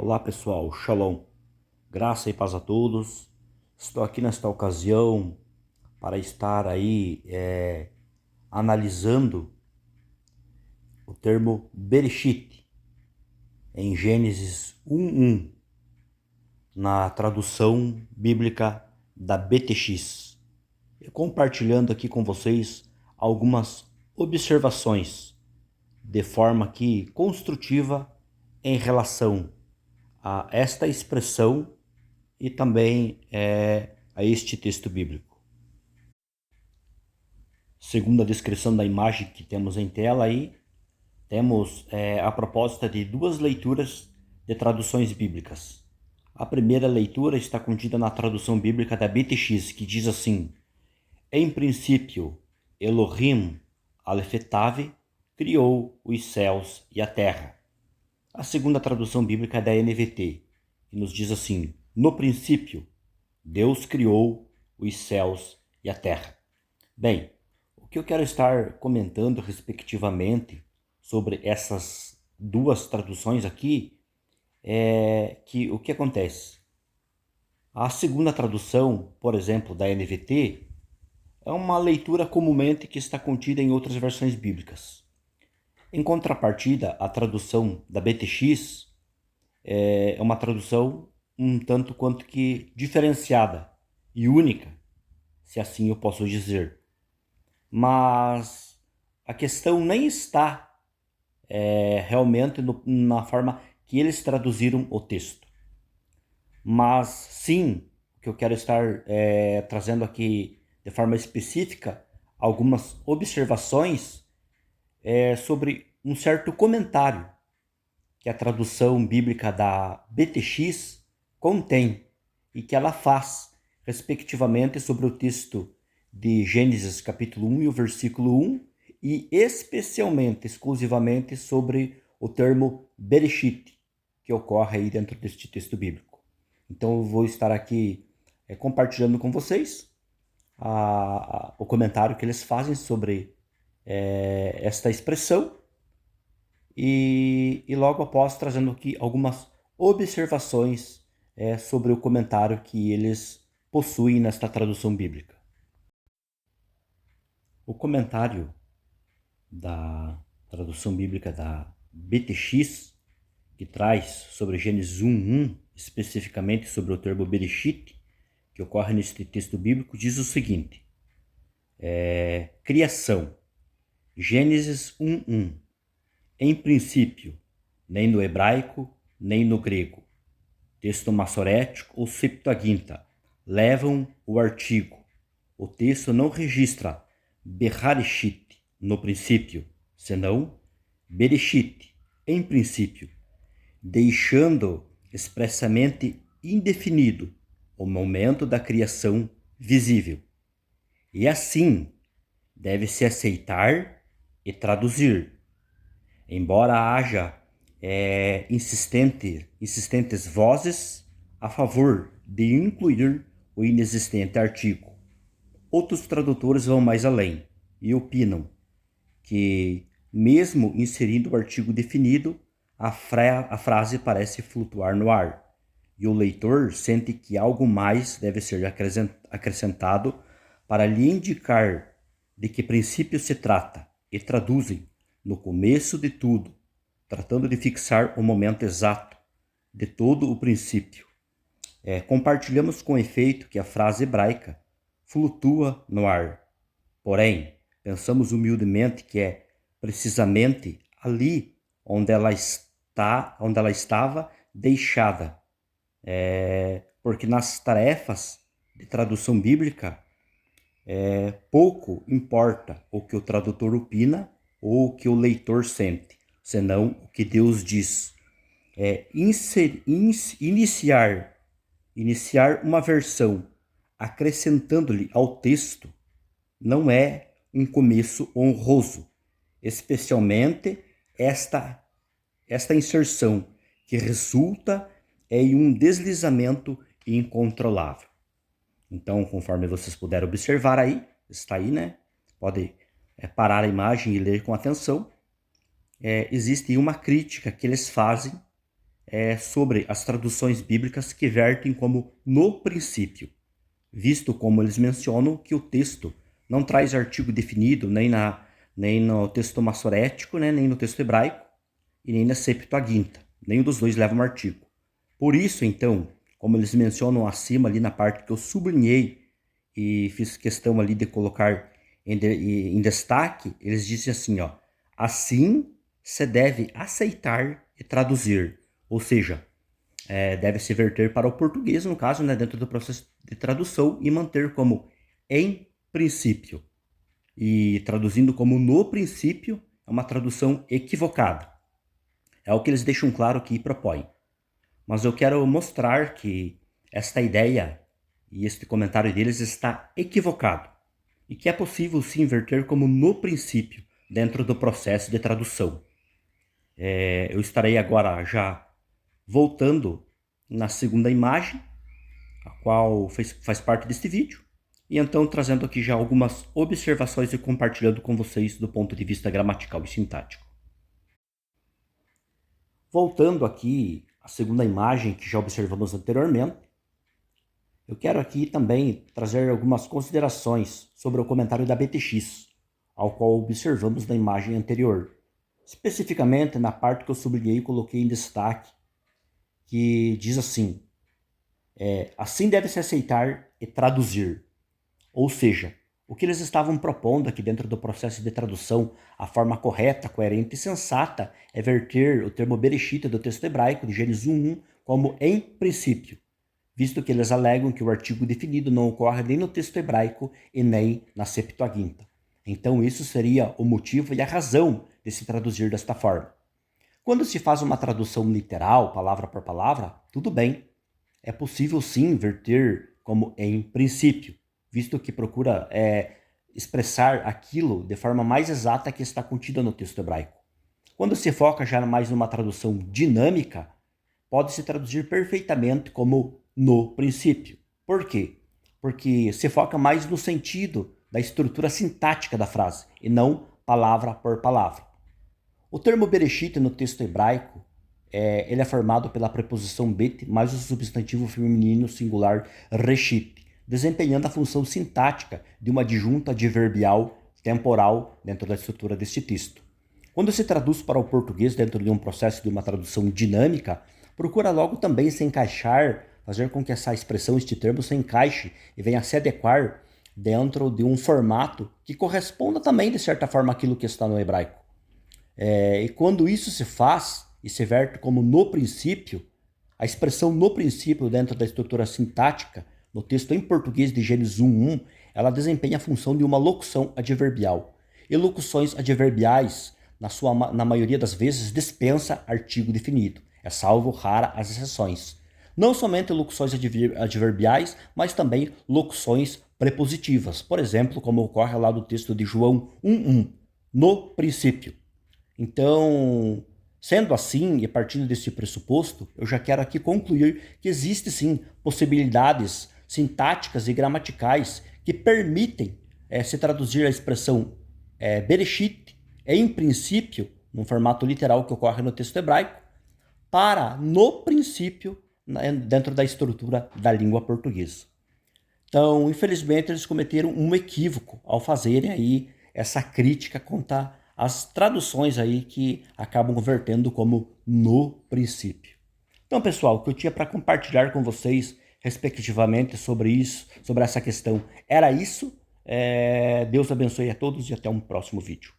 Olá pessoal, Shalom, graça e paz a todos. Estou aqui nesta ocasião para estar aí analisando o termo Bereshit em Gênesis 1:1 na tradução bíblica da BTX e compartilhando aqui com vocês algumas observações de forma aqui construtiva em relação a esta expressão e também a este texto bíblico. Segundo a descrição da imagem que temos em tela aí, temos a proposta de duas leituras de traduções bíblicas. A primeira leitura está contida na tradução bíblica da BTX, que diz assim: em princípio, Elohim Aleph Tav criou os céus e a terra. A segunda tradução bíblica é da NVT, que nos diz assim: no princípio, Deus criou os céus e a terra. Bem, o que eu quero estar comentando respectivamente sobre essas duas traduções aqui é que o que acontece? A segunda tradução, por exemplo, da NVT, é uma leitura comumente que está contida em outras versões bíblicas. Em contrapartida, a tradução da BTX é uma tradução um tanto quanto que diferenciada e única, se assim eu posso dizer. Mas a questão nem está realmente na forma que eles traduziram o texto. Mas sim, o que eu quero estar trazendo aqui de forma específica, algumas observações sobre um certo comentário que a tradução bíblica da BTX contém e que ela faz, respectivamente, sobre o texto de Gênesis capítulo 1 e o versículo 1, e especialmente, exclusivamente, sobre o termo Bereshit, que ocorre aí dentro deste texto bíblico. Então eu vou estar aqui compartilhando com vocês o comentário que eles fazem sobre esta expressão, e logo após trazendo aqui algumas observações sobre o comentário que eles possuem nesta tradução bíblica. O comentário da tradução bíblica da BTX, que traz sobre Gênesis 1:1, especificamente sobre o termo Bereshit, que ocorre neste texto bíblico, diz o seguinte: criação, Gênesis 1:1. Em princípio, nem no hebraico, nem no grego, texto massorético ou Septuaginta levam o artigo. O texto não registra Bereshit, no princípio, senão Bereshit, em princípio, deixando expressamente indefinido o momento da criação visível. E assim, deve-se aceitar e traduzir. Embora haja insistentes vozes a favor de incluir o inexistente artigo, outros tradutores vão mais além e opinam que, mesmo inserindo o artigo definido, a frase parece flutuar no ar, e o leitor sente que algo mais deve ser acrescentado para lhe indicar de que princípio se trata, e traduzem no começo de tudo, tratando de fixar o momento exato de todo o princípio. Compartilhamos com efeito que a frase hebraica flutua no ar. Porém, pensamos humildemente que é precisamente ali onde ela estava deixada. Porque nas tarefas de tradução bíblica, pouco importa o que o tradutor opina ou o que o leitor sente, senão o que Deus diz. Iniciar uma versão acrescentando-lhe ao texto não é um começo honroso, especialmente esta inserção que resulta em um deslizamento incontrolável. Então, conforme vocês puderam observar aí, está aí, né? Pode parar a imagem e ler com atenção. Existe uma crítica que eles fazem sobre as traduções bíblicas que vertem como no princípio, visto como eles mencionam que o texto não traz artigo definido nem no texto massorético, né, nem no texto hebraico e nem na Septuaginta. Nenhum dos dois leva um artigo. Por isso, então, como eles mencionam acima ali na parte que eu sublinhei e fiz questão ali de colocar em destaque, eles dizem assim, ó, assim se deve aceitar e traduzir, ou seja, deve se verter para o português, no caso, né, dentro do processo de tradução e manter como em princípio. E traduzindo como no princípio, é uma tradução equivocada. É o que eles deixam claro que propõem. Mas eu quero mostrar que esta ideia e este comentário deles está equivocado e que é possível se inverter como no princípio dentro do processo de tradução. Eu estarei agora já voltando na segunda imagem, a qual faz parte deste vídeo, e então trazendo aqui já algumas observações e compartilhando com vocês do ponto de vista gramatical e sintático. Voltando aqui à segunda imagem que já observamos anteriormente, eu quero aqui também trazer algumas considerações sobre o comentário da BTX, ao qual observamos na imagem anterior. Especificamente na parte que eu sublinhei e coloquei em destaque, que diz assim, assim deve-se aceitar e traduzir. Ou seja, o que eles estavam propondo aqui dentro do processo de tradução, a forma correta, coerente e sensata é verter o termo bereshit do texto hebraico de Gênesis 1:1 como em princípio, visto que eles alegam que o artigo definido não ocorre nem no texto hebraico e nem na Septuaginta. Então isso seria o motivo e a razão de se traduzir desta forma. Quando se faz uma tradução literal, palavra por palavra, tudo bem. É possível sim verter como em princípio, visto que procura expressar aquilo de forma mais exata que está contida no texto hebraico. Quando se foca já mais numa tradução dinâmica, pode-se traduzir perfeitamente como no princípio. Por quê? Porque se foca mais no sentido da estrutura sintática da frase, e não palavra por palavra. O termo bereshit no texto hebraico, ele é formado pela preposição bet mais o substantivo feminino singular reshit, desempenhando a função sintática de uma adjunta adverbial temporal dentro da estrutura deste texto. Quando se traduz para o português dentro de um processo de uma tradução dinâmica, procura logo também se encaixar, fazer com que essa expressão, este termo, se encaixe e venha se adequar dentro de um formato que corresponda também, de certa forma, àquilo que está no hebraico. E quando isso se faz e se verte como no princípio, a expressão no princípio dentro da estrutura sintática, no texto em português de Gênesis 1:1, ela desempenha a função de uma locução adverbial. E locuções adverbiais, na maioria das vezes, dispensa artigo definido. É salvo rara as exceções. Não somente locuções adverbiais, mas também locuções prepositivas. Por exemplo, como ocorre lá do texto de João 1:1, no princípio. Então, sendo assim, e partindo desse pressuposto, eu já quero aqui concluir que existe sim possibilidades sintáticas e gramaticais que permitem se traduzir a expressão bereshit, em princípio, num formato literal que ocorre no texto hebraico, para no princípio, dentro da estrutura da língua portuguesa. Então, infelizmente, eles cometeram um equívoco ao fazerem aí essa crítica contra as traduções aí que acabam convertendo como no princípio. Então, pessoal, o que eu tinha para compartilhar com vocês, respectivamente, sobre isso, sobre essa questão, era isso. Deus abençoe a todos e até um próximo vídeo.